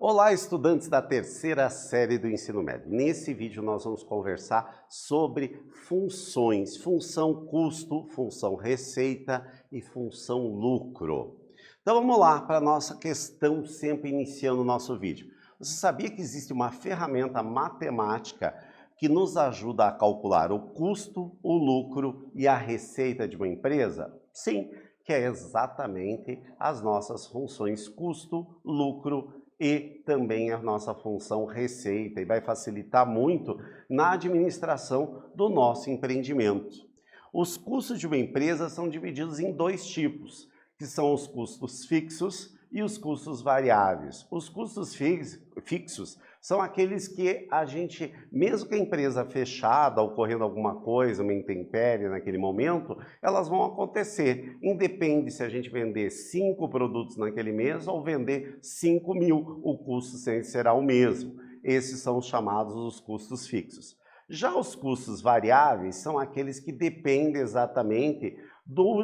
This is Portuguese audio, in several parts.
Olá, estudantes da terceira série do ensino médio. Nesse vídeo nós vamos conversar sobre funções, função custo, função receita e função lucro. Então vamos lá para a nossa questão, sempre iniciando o nosso vídeo. Você sabia que existe uma ferramenta matemática que nos ajuda a calcular o custo, o lucro e a receita de uma empresa? Sim, que é exatamente as nossas funções custo, lucro e também a nossa função receita, e vai facilitar muito na administração do nosso empreendimento. Os custos de uma empresa são divididos em dois tipos, que são os custos fixos e os custos variáveis. Os custos fixos são aqueles que a gente, mesmo que a empresa fechada, ocorrendo alguma coisa, uma intempérie naquele momento, elas vão acontecer. Independe se a gente vender 5 produtos naquele mês ou vender 5.000, o custo sempre será o mesmo. Esses são os chamados os custos fixos. Já os custos variáveis são aqueles que dependem exatamente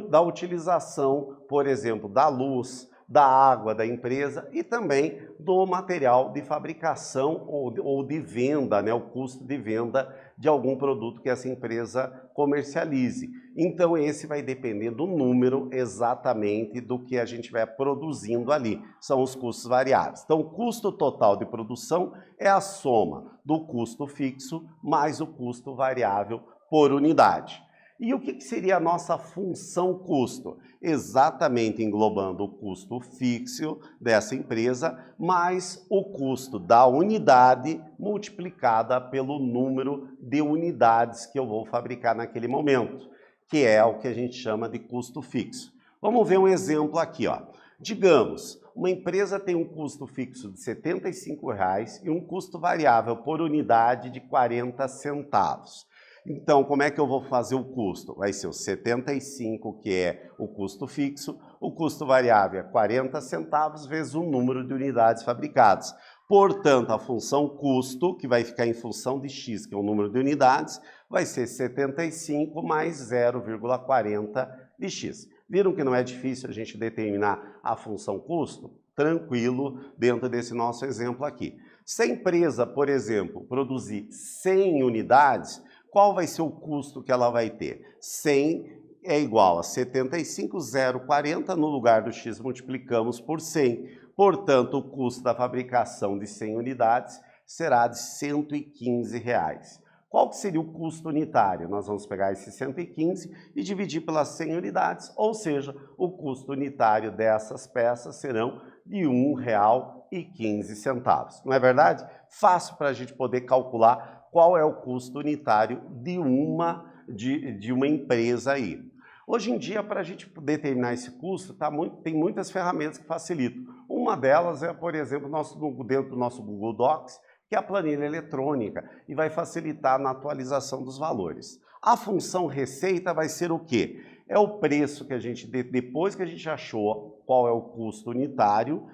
da utilização, por exemplo, da luz, da água da empresa e também do material de fabricação ou de venda, né, o custo de venda de algum produto que essa empresa comercialize. Então esse vai depender do número exatamente do que a gente vai produzindo ali, são os custos variáveis. Então o custo total de produção é a soma do custo fixo mais o custo variável por unidade. E o que seria a nossa função custo? Exatamente englobando o custo fixo dessa empresa, mais o custo da unidade multiplicada pelo número de unidades que eu vou fabricar naquele momento, que é o que a gente chama de custo fixo. Vamos ver um exemplo aqui, ó. Digamos, uma empresa tem um custo fixo de R$ 75 e um custo variável por unidade de 40 centavos. Então, como é que eu vou fazer o custo? Vai ser o 75, que é o custo fixo, o custo variável é 40 centavos vezes o número de unidades fabricadas. Portanto, a função custo, que vai ficar em função de x, que é o número de unidades, vai ser 75 mais 0,40 de x. Viram que não é difícil a gente determinar a função custo? Tranquilo, dentro desse nosso exemplo aqui. Se a empresa, por exemplo, produzir 100 unidades, qual vai ser o custo que ela vai ter? 100 é igual a 75,040, no lugar do x multiplicamos por 100. Portanto, o custo da fabricação de 100 unidades será de R$ 115. Qual que seria o custo unitário? Nós vamos pegar esse 115 e dividir pelas 100 unidades, ou seja, o custo unitário dessas peças serão de R$ 1,15. Não é verdade? Fácil para a gente poder calcular qual é o custo unitário de uma empresa aí. Hoje em dia, para a gente determinar esse custo, tem muitas ferramentas que facilitam. Uma delas é, por exemplo, dentro do nosso Google Docs, que é a planilha eletrônica, e vai facilitar na atualização dos valores. A função receita vai ser o quê? É o preço que a gente, depois que a gente achou qual é o custo unitário,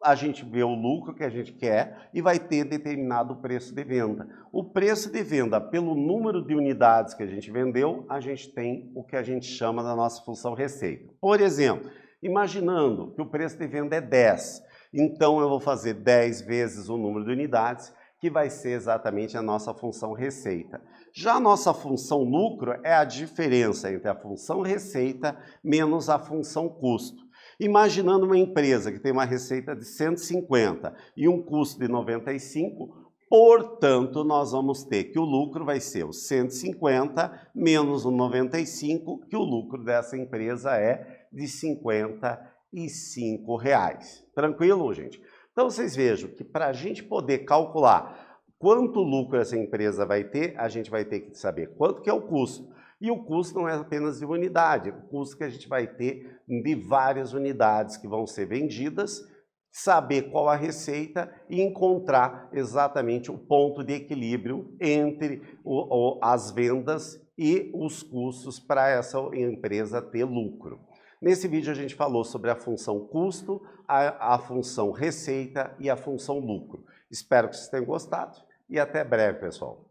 a gente vê o lucro que a gente quer e vai ter determinado o preço de venda. O preço de venda, pelo número de unidades que a gente vendeu, a gente tem o que a gente chama da nossa função receita. Por exemplo, imaginando que o preço de venda é 10, então eu vou fazer 10 vezes o número de unidades, que vai ser exatamente a nossa função receita. Já a nossa função lucro é a diferença entre a função receita menos a função custo. Imaginando uma empresa que tem uma receita de 150 e um custo de 95, portanto, nós vamos ter que o lucro vai ser o 150 menos o 95, que o lucro dessa empresa é de R$ 55. Tranquilo, gente? Então, vocês vejam que para a gente poder calcular quanto lucro essa empresa vai ter, a gente vai ter que saber quanto que é o custo. E o custo não é apenas de unidade, o custo que a gente vai ter de várias unidades que vão ser vendidas, saber qual a receita e encontrar exatamente o ponto de equilíbrio entre as vendas e os custos para essa empresa ter lucro. Nesse vídeo a gente falou sobre a função custo, a função receita e a função lucro. Espero que vocês tenham gostado e até breve, pessoal.